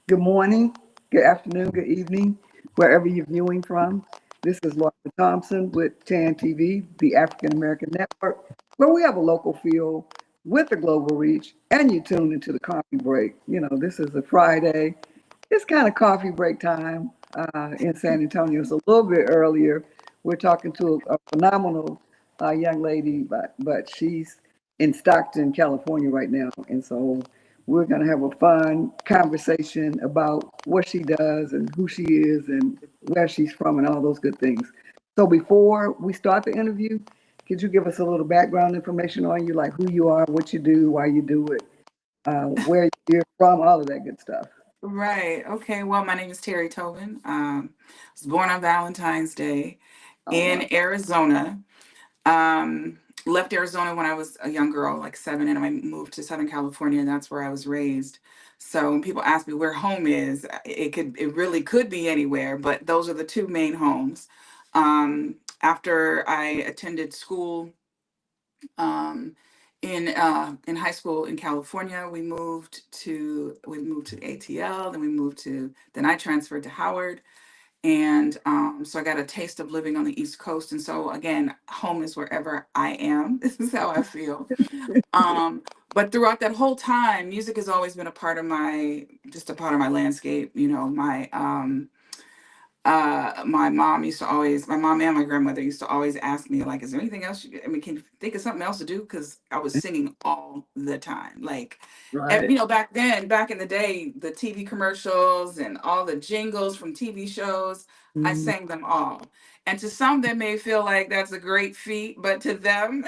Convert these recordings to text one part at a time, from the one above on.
Good morning, good afternoon, good evening, wherever you're viewing from. This is Laura Thompson with TAN TV, the African American Network, where we have a local feel with a global reach, and you tune into the coffee break. This is a Friday. It's kind of coffee break time in San Antonio. It's a little bit earlier. We're talking to a phenomenal young lady, but she's in Stockton, California right now, and so we're going to have a fun conversation about what she does and who she is and where she's from and all those good things. So before we start the interview, could you give us a little background information on you, like who you are, what you do, why you do it, where you're from, all of that good stuff? Right. Okay. Well, my name is Teri Tobin. I was born on Valentine's Day Oh, wow. in Arizona. Um, Left Arizona when I was a young girl, like 7, and I moved to Southern California, and that's where I was raised. So when people ask me where home is, it really could be anywhere, but those are the two main homes. After I attended school um, in high school in California, we moved to ATL, then I transferred to Howard, and so I got a taste of living on the East Coast. And so again, home is wherever I am. This is how I feel. Um, but throughout that whole time, music has always been a part of my landscape. My mom and my grandmother used to always ask me, like, is there anything else can you think of something else to do? Because I was singing all the time. Like, Right. back in the day, the TV commercials and all the jingles from TV shows, I Mm, sang them all. And to some, that may feel like that's a great feat, but to them,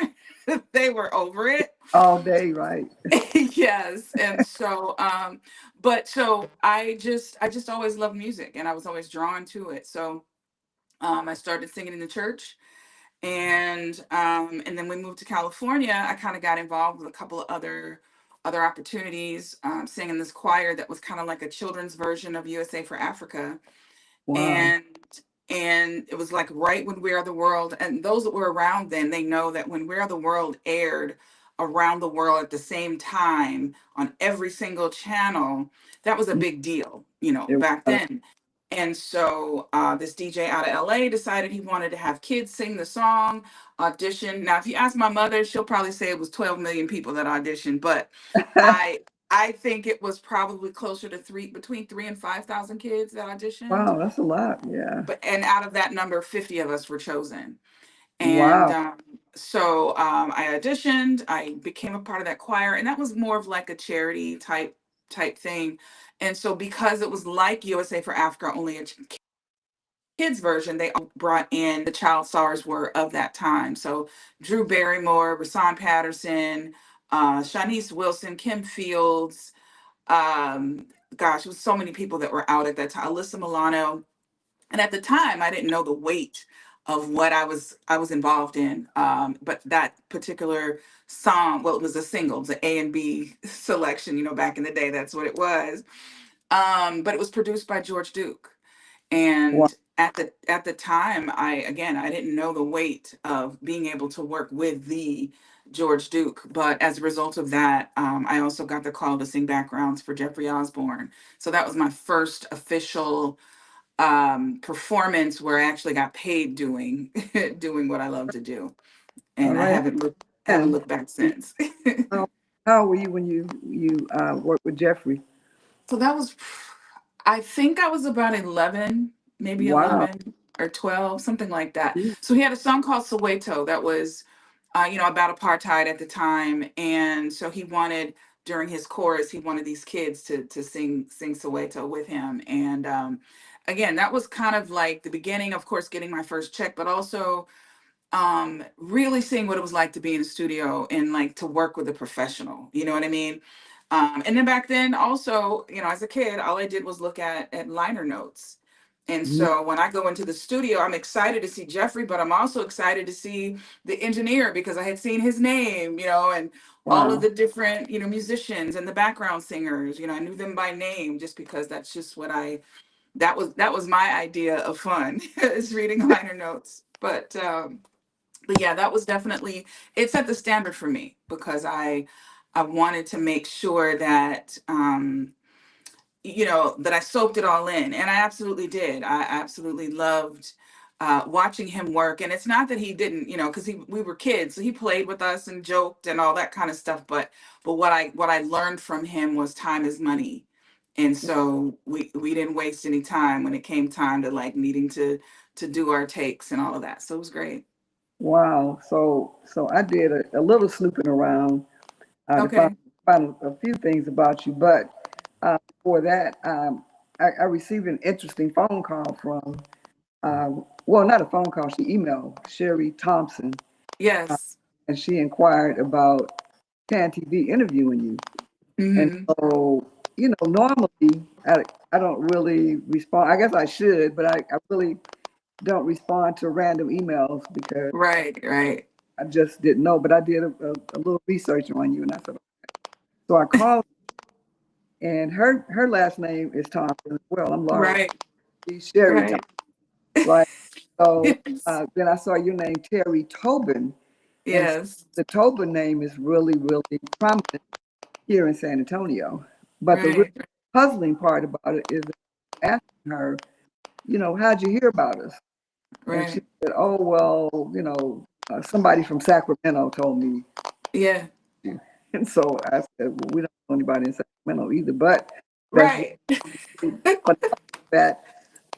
they were over it. all day, right? Yes. And so but so I just always loved music, and I was always drawn to it. So I started singing in the church, and then we moved to California. I kind of got involved with a couple of other opportunities, singing this choir that was kind of like a children's version of USA for Africa. Wow. And and it was like right when We Are the World, and those that were around then, they know that when We Are the World aired around the world at the same time on every single channel, that was a big deal, It back was. then. And so this DJ out of LA decided he wanted to have kids sing the song, audition. Now, if you ask my mother, she'll probably say it was 12 million people that auditioned, but I I think it was probably closer to between 3 and 5 thousand kids that auditioned. Wow, that's a lot. Yeah. And out of that number, 50 of us were chosen. And Wow. I auditioned. I became a part of that choir, and that was more of like a charity type thing. And so because it was like USA for Africa, only a kids version, they all brought in the child stars were of that time. So Drew Barrymore, Rasan Patterson, Shanice Wilson, Kim Fields, um, gosh, it was so many people that were out at that time. Alyssa Milano. And at the time, I didn't know the weight of what I was involved in. But that particular song, well, it was a single, it was an A and B selection. Back in the day, that's what it was. But it was produced by George Duke. Wow. And at the time, I didn't know the weight of being able to work with the George Duke. But as a result of that, I also got the call to sing backgrounds for Jeffrey Osborne. So that was my first official performance where I actually got paid doing doing what I love to do. All And I right. haven't And looked back since. how were you when you worked with Jeffrey? So that was, I think I was about 11, maybe Wow. 11 or 12, something like that. So he had a song called Soweto that was, about apartheid at the time. And so during his chorus, he wanted these kids to sing Soweto with him. And again, that was kind of like the beginning, of course, getting my first check, but also really seeing what it was like to be in a studio and like to work with a professional, you know what I mean? And then back then also, as a kid, all I did was look at liner notes. And Mhm. so when I go into the studio, I'm excited to see Jeffrey, but I'm also excited to see the engineer because I had seen his name, and all of Wow. the different, musicians and the background singers, I knew them by name just because that's just that was my idea of fun is reading liner notes. But yeah, that was definitely, it set the standard for me because I wanted to make sure that that I soaked it all in, and I absolutely did. I absolutely loved watching him work. And it's not that he didn't, because we were kids, so he played with us and joked and all that kind of stuff. But what I learned from him was time is money, and so we didn't waste any time when it came time to like needing to do our takes and all of that. So it was great. Wow. So I did a little snooping around to Okay. find a few things about you, but before that, I received an interesting phone call from, well, not a phone call, she emailed Sherry Thompson, Yes. and she inquired about Can TV interviewing you. And Hmm. so, normally I don't really respond. I guess I should, but I really don't respond to random emails because Right. Right. I just didn't know. But I did a little research on you, and I said, so I called, and her last name is Thompson as well. I'm Laura. Right. She's Sherry Thompson, Right. right? So Yes. then I saw your name, Teri Tobin, and Yes. the Tobin name is really, really prominent here in San Antonio. But the real Right. puzzling part about it is asking her, how'd you hear about us? And she Right. said, oh, well, somebody from Sacramento told me. Yeah. And so I said, well, we don't know anybody in Sacramento either, but that's Right. really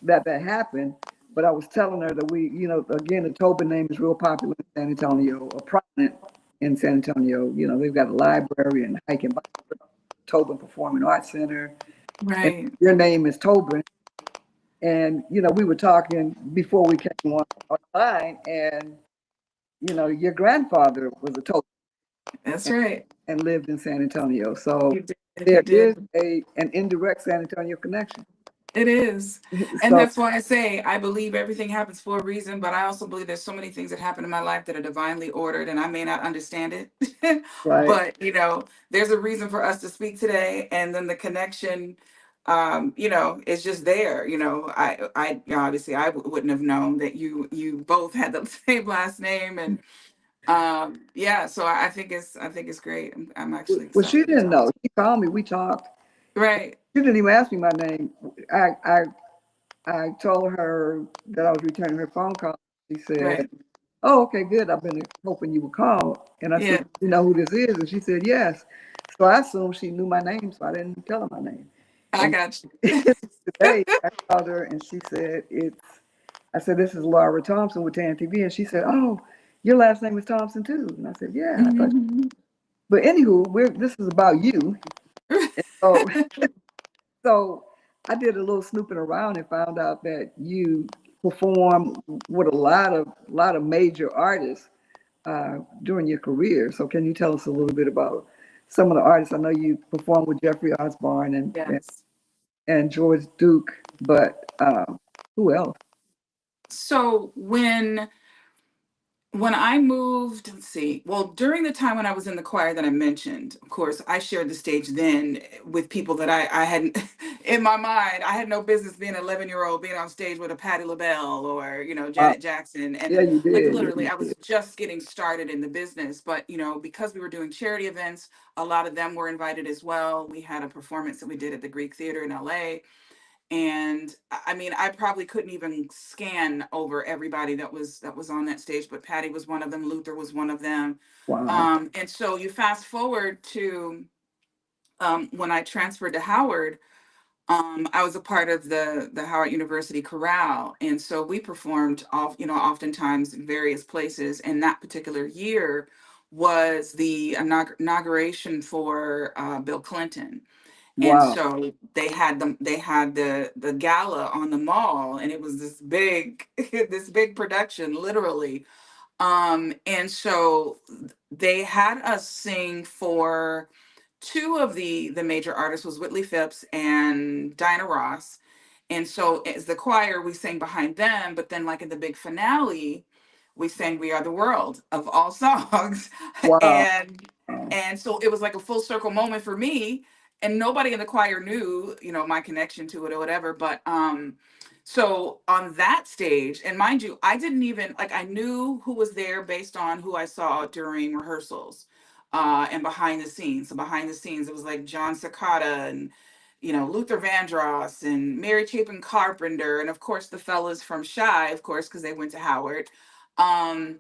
but that happened. But I was telling her that we, again, the Tobin name is real popular in San Antonio, or prominent in San Antonio. They've got a library and hike and bike, Tobin Performing Arts Center. And Right. your name is Tobin. And, we were talking before we came online, and, your grandfather was a Tobin That's and, right. and lived in San Antonio. So He did. He there is did. an indirect San Antonio connection. It is. And So, that's why I say I believe everything happens for a reason, but I also believe there's so many things that happen in my life that are divinely ordered and I may not understand it. right. But, there's a reason for us to speak today, and then the connection is just there. I obviously I wouldn't have known that you both had the same last name, and yeah, so I think it's great. I'm actually Well, she excited to didn't talk. know. She called me. We talked. Right. She didn't even ask me my name. I I I told her that I was returning her phone call. She said, Right. "Oh, okay, good. I've been hoping you would call." And I said, Yeah, "You know who this is?" And she said, "Yes." So I assumed she knew my name, so I didn't tell her my name. I And got you. today I called her and she said, I said, "This is Laura Thompson with Tan TV." And she said, "Oh, your last name is Thompson too." And I said, "Yeah, I thought." Mhm. But anywho, this is about you. So, so I did a little snooping around and found out that you perform with a lot of major artists during your career. So can you tell us a little bit about some of the artists? I know you performed with Jeffrey Osborne Yes. and George Duke, but who else? So when I moved, let's see, well, during the time when I was in the choir that I mentioned, of course, I shared the stage then with people that I hadn't, in my mind, I had no business being an 11-year-old being on stage with a Patti LaBelle or, Uh, Janet Jackson. And yeah, you like did. Yeah, literally, you I did. was just getting started in the business. But, because we were doing charity events, a lot of them were invited as well. We had a performance that we did at the Greek Theater in LA. And I mean, I probably couldn't even scan over everybody that was on that stage, but Patty was one of them, Luther was one of them. Wow. And so you fast forward to when I transferred to Howard. I was a part of the Howard University chorale, and so we performed oftentimes in various places. And that particular year was the inauguration for Bill Clinton, and Wow. so they had the gala on the mall, and it was this big this big production, literally. And so they had us sing for two of the major artists, was Whitley Phipps and Diana Ross. And so as the choir, we sang behind them, but then like in the big finale, we sang We Are the World of all songs. Wow. and and so it was like a full circle moment for me. And nobody in the choir knew, my connection to it or whatever. But so on that stage, and mind you, I didn't even like, I knew who was there based on who I saw during rehearsals and behind the scenes. So behind the scenes, it was like John Cicada and Luther Vandross and Mary Chapin Carpenter, and of course the fellas from Shy, of course, because they went to Howard. Um,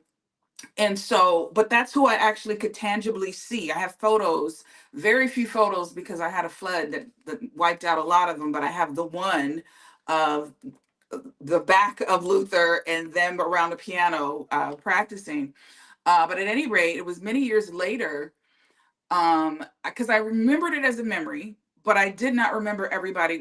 and so, but that's who I actually could tangibly see. I have photos, very few photos because I had a flood that wiped out a lot of them, but I have the one of the back of Luther and them around the piano practicing. But at any rate, it was many years later, because I remembered it as a memory, but I did not remember everybody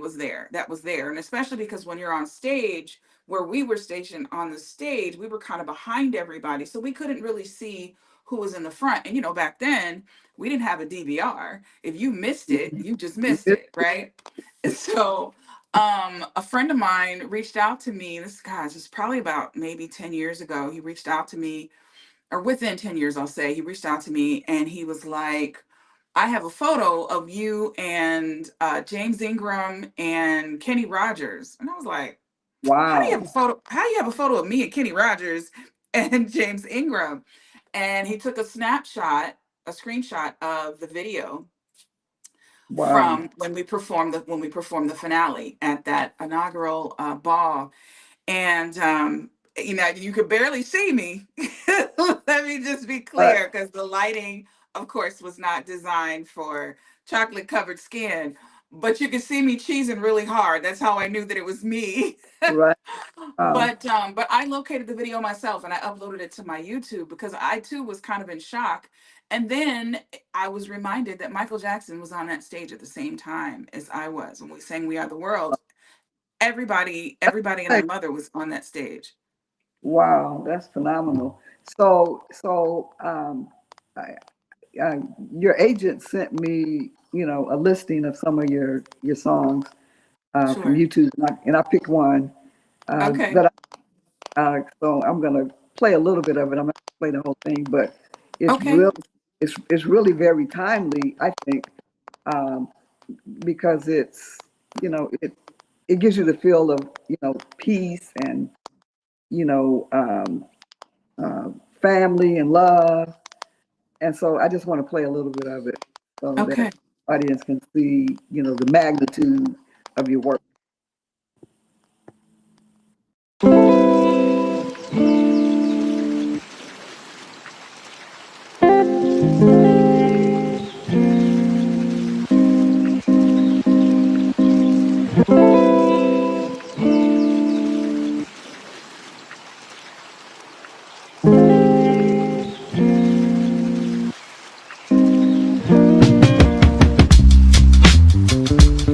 that was there. And especially because when you're on stage, where we were stationed on the stage, we were kind of behind everybody, so we couldn't really see who was in the front. And back then we didn't have a DVR. If you missed it, you just missed it, right? And so a friend of mine reached out to me. This guy's just probably about maybe 10 years ago. He reached out to me, or within 10 years, I'll say. He reached out to me and he was like, I have a photo of you and James Ingram and Kenny Rogers. And I was like, how do you have Wow. a photo? How do you have a photo of me and Kenny Rogers and James Ingram? And he took a screenshot of the video Wow. from when we performed the finale at that inaugural ball. And you could barely see me. Let me just be But clear, because the lighting, of course, was not designed for chocolate covered skin, but you could see me cheesing really hard. That's how I knew that it was me. right. Wow. But I located the video myself and I uploaded it to my YouTube because I too was kind of in shock. And then I was reminded that Michael Jackson was on that stage at the same time as I was when we sang "We Are the World." Everybody and Hey, their mother was on that stage. wow, that's phenomenal. So, I, uh, your agent sent me, a listing of some of your songs from Sure. YouTube, and I picked one Okay. that so I'm gonna play a little bit of it. I'm not gonna play the whole thing, but it's Okay. real. It's really very timely, I think, um, because it gives you the feel of peace and you know um, uh, family and love. And so I just want to play a little bit of it so that Okay. audience can see the magnitude of your work.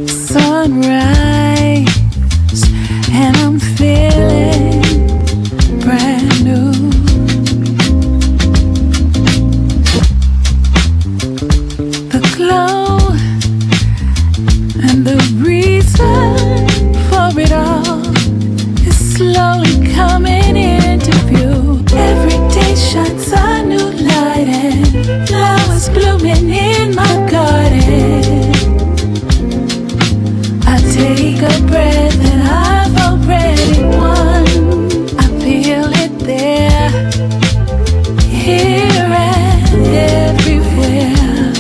Sunrise, and I'm feeling brand new. The glow and the reason for it all is slowly coming into view. Every day shines a new light and flowers blooming in my garden. I take a breath and I've already won. I feel it there, here and everywhere.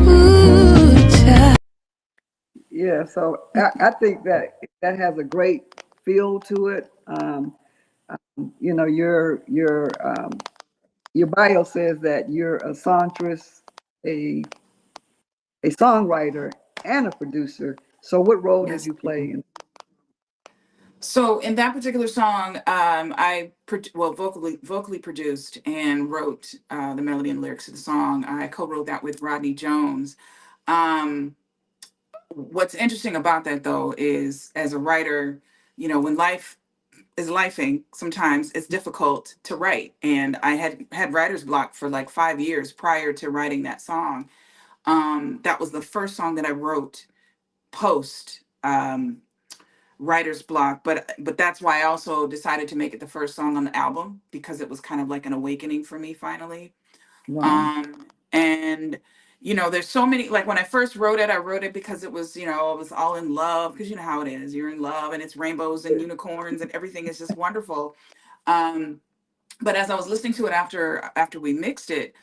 Ooh, child. Yeah, so I think that has a great feel to it. Your bio says that you're a songstress, a a songwriter, and a producer. So what role did Yes. you play in? So in that particular song, vocally produced and wrote the melody and lyrics of the song. I co-wrote that with Rodney Jones. Um, what's interesting about that though is, as a writer, when life is lifing, sometimes it's difficult to write. And I had writer's block for like 5 years prior to writing that song. That was the first song that I wrote post writer's block, but that's why I also decided to make it the first song on the album, because it was kind of like an awakening for me finally. Wow. And there's so many, like when I first wrote it, I wrote it because it was, I was all in love, because you know how it is. You're in love and it's rainbows and unicorns and everything is just wonderful. Um, but as I was listening to it after we mixed it,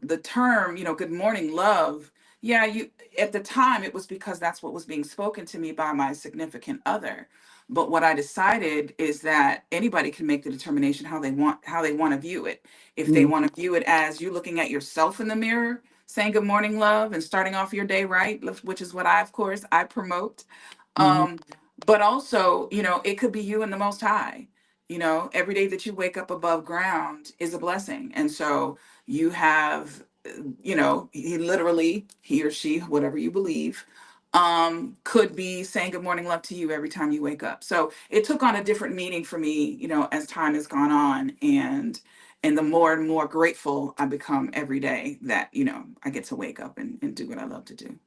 the term, good morning love, Yeah, you at the time it was because that's what was being spoken to me by my significant other. But what I decided is that anybody can make the determination how they want to view it. If they Mm-hmm. want to view it as you looking at yourself in the mirror, saying good morning, love, and starting off your day right, which is what of course I promote. Mm-hmm. Um, but also, it could be you and the most high. Every day that you wake up above ground is a blessing. And so you have he literally, he or she, whatever you believe, could be saying good morning love to you every time you wake up. So it took on a different meaning for me, as time has gone on, and the more and more grateful I become every day that I get to wake up and do what I love to do.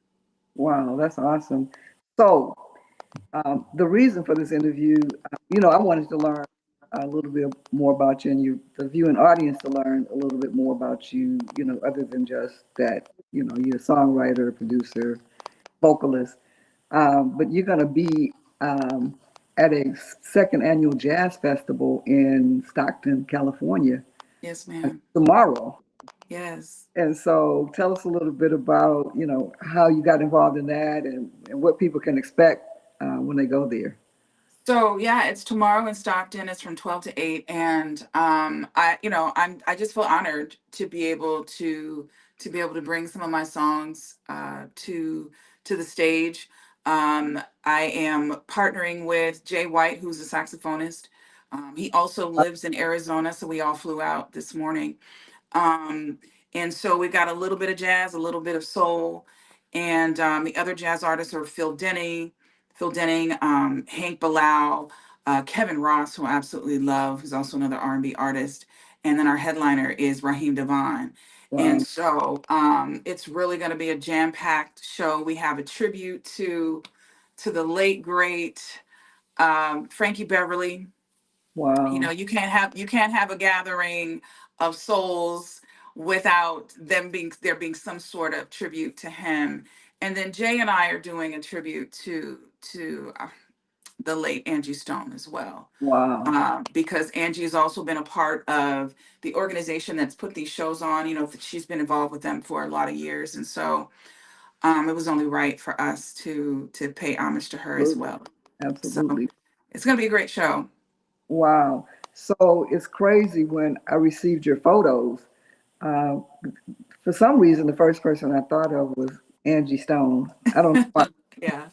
Wow, that's awesome. So, the reason for this interview, I wanted to learn a little bit more about you and the viewing audience to learn a little bit more about you, other than just that, you're a songwriter, producer, vocalist. But you're going to be at a second annual jazz festival in Stockton, California Yes, ma'am. tomorrow. Yes. And so tell us a little bit about, how you got involved in that and what people can expect when they go there. So yeah, it's tomorrow in Stockton. It's from 12 to 8. And I just feel honored to be able to bring some of my songs to the stage. I am partnering with Jay White, who's a saxophonist. He also lives in Arizona, so we all flew out this morning. Um, and so we got a little bit of jazz, a little bit of soul, and the other jazz artists are Phil Denning, Hank Bilal, Kevin Ross, who I absolutely love, who's also another R&B artist, and then our headliner is Raheem Devon. And Wow. so it's really going to be a jam-packed show. We have a tribute to the late great Frankie Beverly. Wow. You can't have a gathering of souls without there being some sort of tribute to him. And then Jay and I are doing a tribute to the late Angie Stone as well. Wow. Because Angie has also been a part of the organization that's put these shows on. She's been involved with them for a lot of years, and so it was only right for us to pay homage to her as Absolutely. well. So Absolutely. it's going to be a great show. Wow. So it's crazy when I received your photos. Uh, for some reason, the first person I thought of was Angie Stone. I don't know why. Yeah.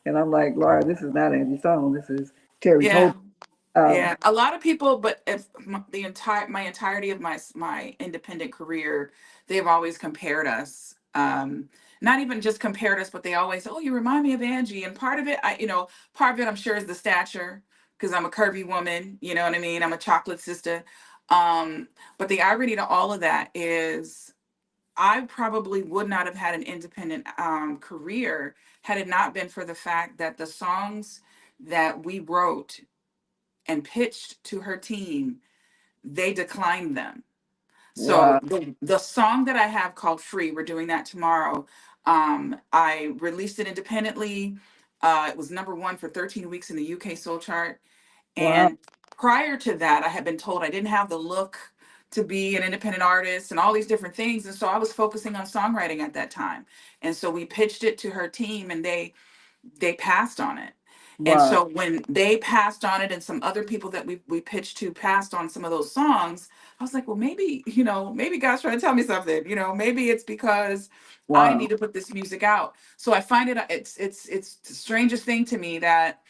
And I'm like, Laura, this is not Angie Stone. This is Terry Yeah. Tobin. Um, Yeah, a lot of people, but if my entirety of my independent career, they've always compared us. Not even just compared us, but they always, oh, you remind me of Angie. And part of it, I'm sure, is the stature, because I'm a curvy woman. You know what I mean? I'm a chocolate sister. But the irony to all of that is, I probably would not have had an independent career had it not been for the fact that the songs that we wrote and pitched to her team, they declined them. So wow. the song that I have called Free, we're doing that tomorrow. I released it independently. It was number one for 13 weeks in the UK Soul Chart. Wow. And prior to that, I had been told I didn't have the look to be an independent artist and all these different things. And so I was focusing on songwriting at that time. And so we pitched it to her team, and they passed on it. And Wow. so when they passed on it and some other people that we pitched to passed on some of those songs, I was like, well, maybe God's trying to tell me something. Maybe it's because I Wow. need to put this music out. So I find it's the strangest thing to me that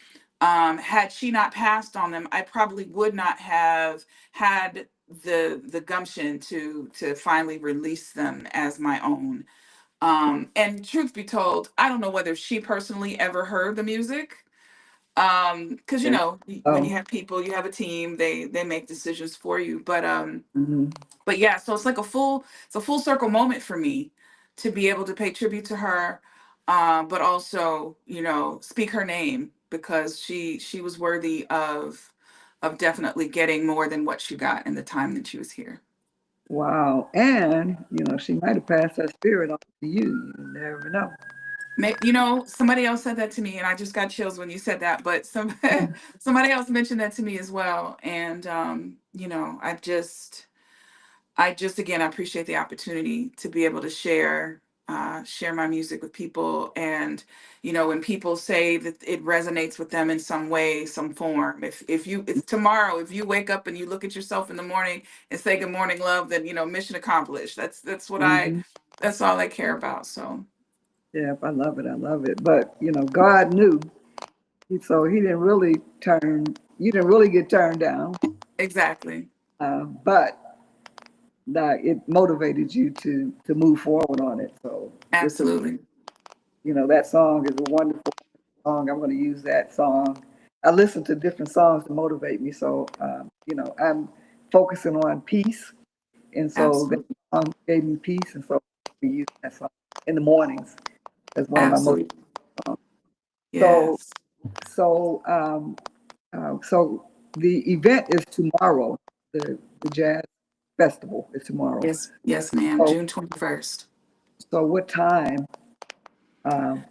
had she not passed on them, I probably would not have had the gumption to finally release them as my own. And truth be told, I don't know whether she personally ever heard the music. Because Yeah. when you Oh. have people, you have a team, they make decisions for you. Hmm. But yeah, so it's a full circle moment for me to be able to pay tribute to her, but also, speak her name, because she was worthy of definitely getting more than what she got in the time that she was here. Wow. And, she might have passed that spirit on to you. You never know. Somebody else said that to me, and I just got chills when you said that. But somebody else mentioned that to me as well, and I just again, I appreciate the opportunity to be able to share share my music with people. And when people say that it resonates with them in some way, some form, if tomorrow, if you wake up and you look at yourself in the morning and say good morning, love, then mission accomplished. That's what Hmm. that's all I care about. So Yeah, I love it. I love it. But God knew, so He didn't really You didn't really get turned down, exactly. but it motivated you to move forward on it. So this is, Absolutely. that song is a wonderful song. I'm going to use that song. I listen to different songs to motivate me. So, I'm focusing on peace. And so that Absolutely. song gave me peace. And so we use that song in the mornings as one of my most Absolutely. songs. So, Yes. so, um, so the event is tomorrow. The jazz festival is tomorrow. Yes. Yes, ma'am. So, June 21st. so what time?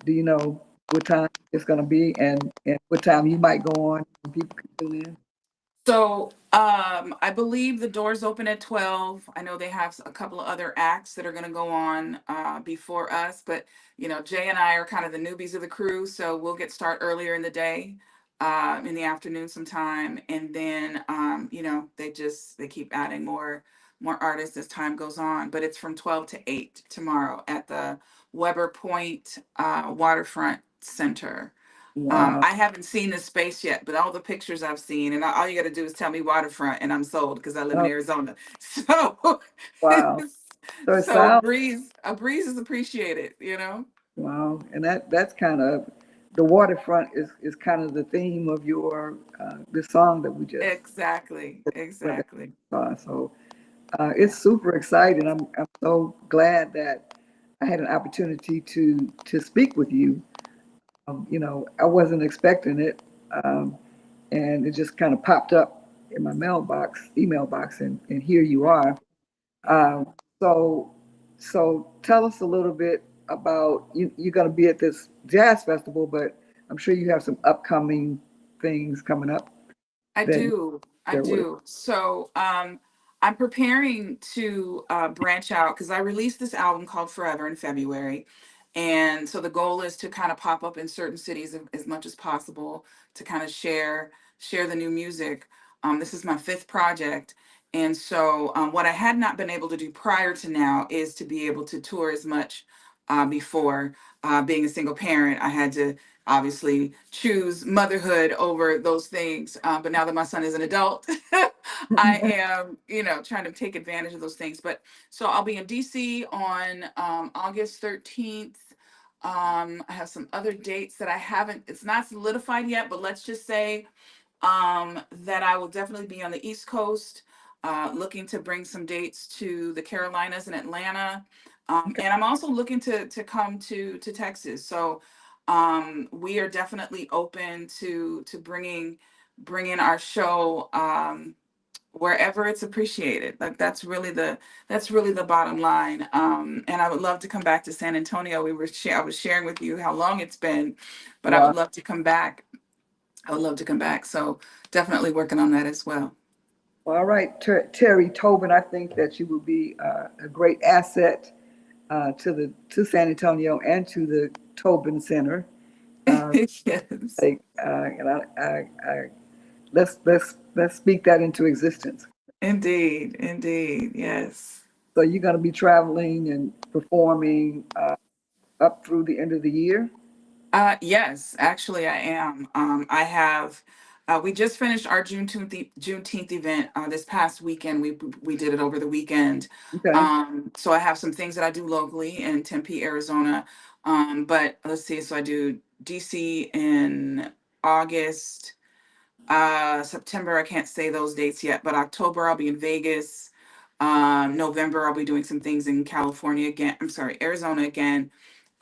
Do you know what time it's going to be, and what time you might go on and people can tune in? So, I believe the doors open at 12. I know they have a couple of other acts that are going to go on before us, but Jay and I are kind of the newbies of the crew, so we'll get start earlier in the day, in the afternoon sometime, and then they keep adding more artists as time goes on. But it's from 12 to 8 tomorrow at the Weber Point Waterfront Center. Wow, I haven't seen this space yet, but all the pictures I've seen, and all you got to do is tell me waterfront, and I'm sold because I live in oh, Arizona. So, wow. So it so sounds a breeze is appreciated. wow, and that's kind of the waterfront is kind of the theme of your the song that we just Exactly, played. exactly. So it's super exciting. I'm so glad that I had an opportunity to speak with you. I wasn't expecting it, um, and it just kind of popped up in my email box, and here you are. Yeah. Um, so, so tell us a little bit about you. You're going to be at this jazz festival, but I'm sure you have some upcoming things coming up I that you do. I share with us. do. So I'm preparing to branch out because I released this album called Forever in February. And so the goal is to kind of pop up in certain cities as much as possible to kind of share the new music. This is my fifth project. And so what I had not been able to do prior to now is to be able to tour as much before being a single parent. I had to obviously choose motherhood over those things. But now that my son is an adult, I am, trying to take advantage of those things. But so I'll be in DC on August 13th. I have some other dates that it's not solidified yet, but let's just say that I will definitely be on the East Coast, looking to bring some dates to the Carolinas and Atlanta. Okay. And I'm also looking to come to Texas. So we are definitely open to bringing our show wherever it's appreciated. Like that's really the bottom line. And I would love to come back to San Antonio. I was sharing with you how long it's been, but I Wow. would love to come back. I would love to come back. So definitely working on that as well. Well, all right, Terry Tobin. I think that you will be a great asset to San Antonio and to the Tobin Center. Uh, Yes, and let's speak that into existence. indeed, indeed, yes. So you're going to be traveling and performing up through the end of the year. Yes, actually, I am. I have. We just finished our Juneteenth event this past weekend. We did it over the weekend. Okay. So I have some things that I do locally in Tempe, Arizona. But let's see. So I do DC in August. September, I can't say those dates yet, but October I'll be in Vegas. November I'll be doing some things in California again. I'm sorry, Arizona again.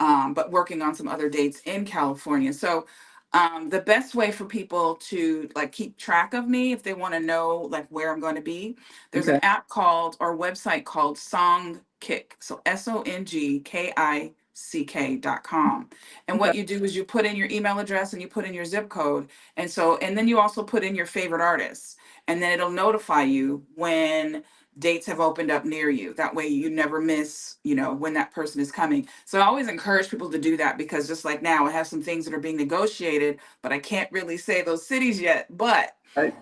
But working on some other dates in California. So the best way for people to like keep track of me if they want to know like where I'm going to be, there's an Okay. app called or website called Songkick. So SONGKICK.com. And Okay. what you do is you put in your email address and you put in your zip code and then you also put in your favorite artists. And then it'll notify you when dates have opened up near you. That way you never miss, when that person is coming. So I always encourage people to do that, because just like now, I have some things that are being negotiated, but I can't really say those cities yet. But Right?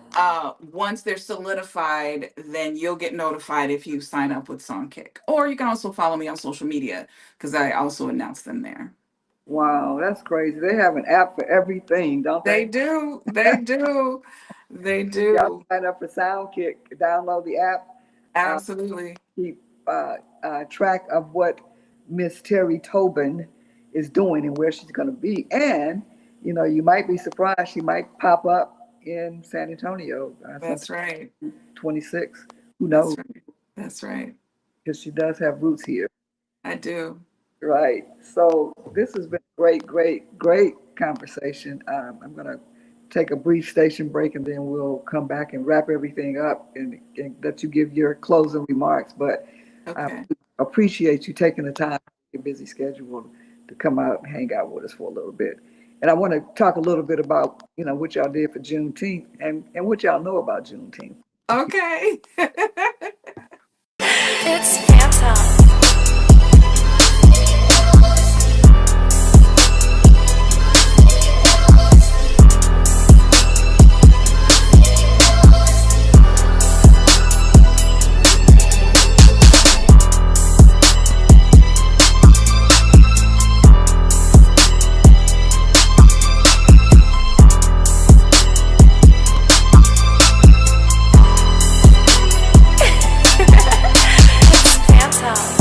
once they're solidified, then you'll get notified if you sign up with Songkick. Or you can also follow me on social media, because I also announce them there. Wow, that's crazy. They have an app for everything, don't They they? do. They do. They Y'all do. sign up for Soundkick, download the app, uh, Absolutely. keep track of what Miss Teri Tobin is doing and where she's going to be. And, you might be surprised. She might pop up in San Antonio That's sometime right. 26. Who knows? That's right. That's right. Because she does have roots here. I do. Right. So this has been a great, great, great conversation. I'm going to take a brief station break and then we'll come back and wrap everything up and let you give your closing remarks. But I Okay. appreciate you taking the time, your busy schedule, to come out and hang out with us for a little bit. And I want to talk a little bit about, what y'all did for Juneteenth and what y'all know about Juneteenth. Okay. It's Phantom. It's Phantom.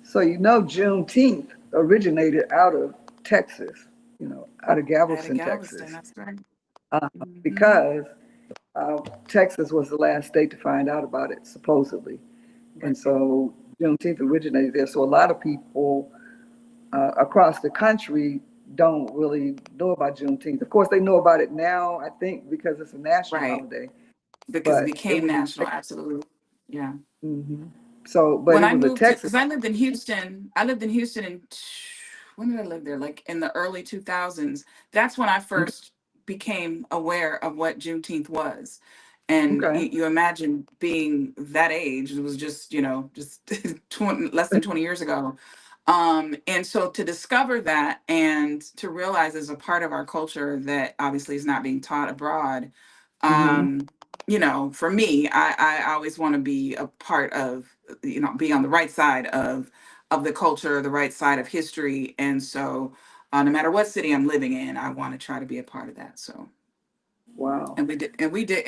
So, Juneteenth originated out of Texas, out of Out of Galveston, Galveston. Texas, That's right. uh, Hmm. because Texas was the last state to find out about it, supposedly. And Right. so Juneteenth originated there. So a lot of people across the country don't really know about Juneteenth. Of course, they know about it now, I think, because it's a national Right. holiday. Because it But it became was national. Absolutely. Yeah. hmm so, but When it I was a moved to, Texas. because I lived in Houston in, when did I live there? Like in the early 2000s. That's when I first became aware of what Juneteenth was. And Okay. you imagine being that age, it was just, just 20, less than 20 years ago. And so to discover that and to realize as a part of our culture that obviously is not being taught abroad, hmm um, for me, I always want to be a part of, be on the right side of the culture, the right side of history. And so no matter what city I'm living in, I want to try to be a part of that. So Wow. and we did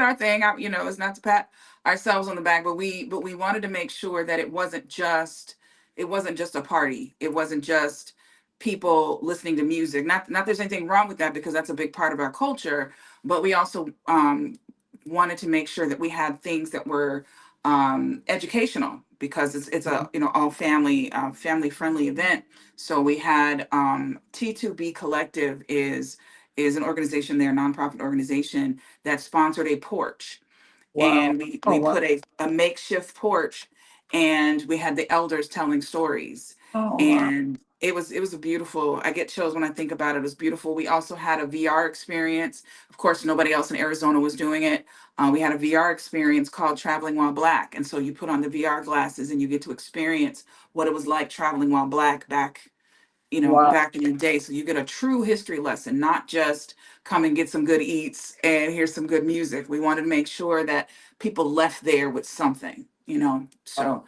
our thing. It's not to pat ourselves on the back, but we wanted to make sure that it wasn't just a party. It wasn't just people listening to music. Not there's anything wrong with that, because that's a big part of our culture. But we also wanted to make sure that we had things that were educational, because it's Mhm. a all family friendly event. So we had T2B Collective is an organization, they're a nonprofit organization that sponsored a porch. Wow. And we, Oh, we wow. put a makeshift porch, and we had the elders telling stories. Oh, wow. And it was a beautiful, I get chills when I think about it. It was beautiful. We also had a VR experience. Of course, nobody else in Arizona was doing it. We had a VR experience called Traveling While Black. And so you put on the VR glasses and you get to experience what it was like traveling while black Wow. back in the day. So you get a true history lesson, not just come and get some good eats and here's some good music. We wanted to make sure that people left there with something. Wow. So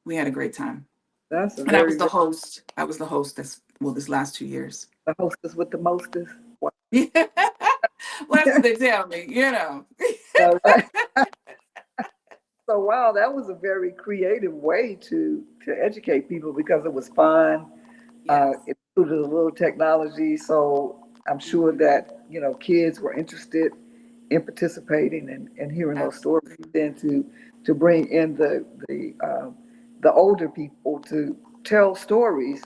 we had a great time. That's a And I very, was the very, host. I was the host this last 2 years. the hostess with the mostest. Wow. Yeah. Well, that's what they tell me. No, right. So wow, that was a very creative way to educate people because it was fun. Yes. It included a little technology, so I'm sure Mhm. that kids were interested in participating and hearing those stories. Absolutely. Then to bring in the older people to tell stories,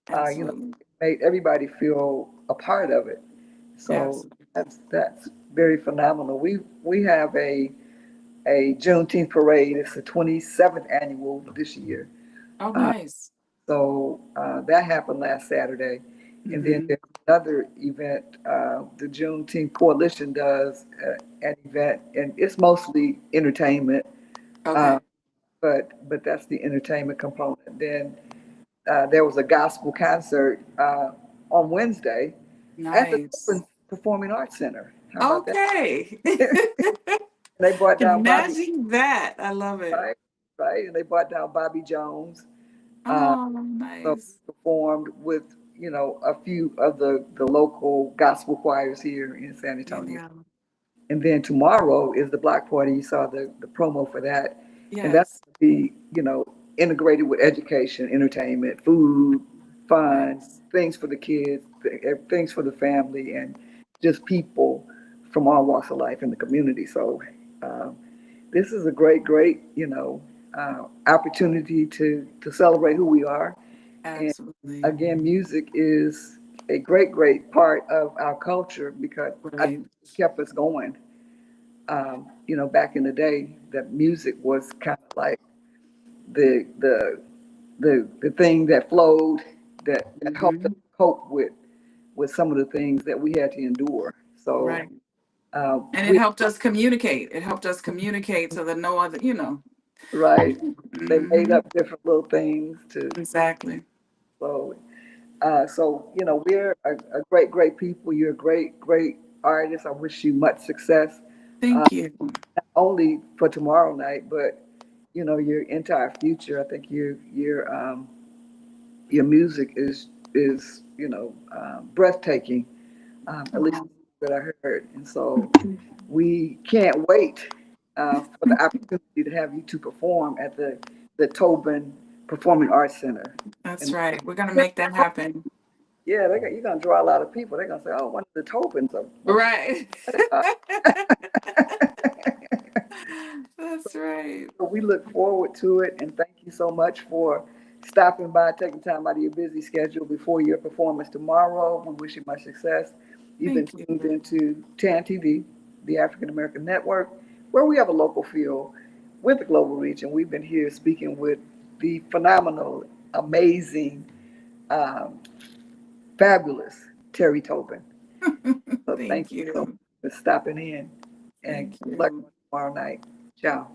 Absolutely. made everybody feel a part of it. So Absolutely. that's very phenomenal. We have a Juneteenth parade. It's the 27th annual this year. Oh, Uh, nice. so that happened last Saturday, And then Hmm. there's another event, the Juneteenth Coalition does an event, and it's mostly entertainment, uh, Okay. but that's the entertainment component. Then there was a gospel concert on Wednesday at the Nice. Tobin Performing Arts Center. How about that? Okay. They brought down Bobby, Imagine that. I love it. right? Right, and they brought down Bobby Jones. Uh, Oh, so nice. we performed with a few of the local gospel choirs here in San Antonio. Yeah. And then tomorrow is the block party. You saw the promo for that. And that's Yes. to be, integrated with education, entertainment, food, fun, Nice. things for the kids, things for the family, and just people from all walks of life in the community. So um, this is a great, opportunity to celebrate who we are. And Absolutely. again, music is a great part of our culture because I think Right. it kept us going. Back in the day, that music was kind of like the the the thing that flowed that helped us Hmm. cope with some of the things that we had to endure. So Right. And it we helped us communicate. It helped us communicate so that no other. right, they made Hmm. up different little things to Exactly. flow. So we're a great people. You're a great artist. I wish you much success, Thank you. not only for tomorrow night, but your entire future. I think your music is breathtaking, at least Wow. that I heard. And so we can't wait for the opportunity to have you to perform at the Tobin Performing Arts Center. That's And right. We're gonna make that happen. yeah, you're gonna draw a lot of people. They're gonna say, "Oh, one of the Tobins are." Right. Uh, That's right. So we look forward to it, and thank you so much for stopping by, taking time out of your busy schedule before your performance tomorrow. We wish you much success. You've been Thank you. tuned into TAN TV, the African American Network, where we have a local feel with the global reach, and we've been here speaking with the phenomenal, amazing, um, fabulous Teri Tobin. So thank Thank you so much you. for stopping in, and Thank good luck you. tomorrow night. Ciao.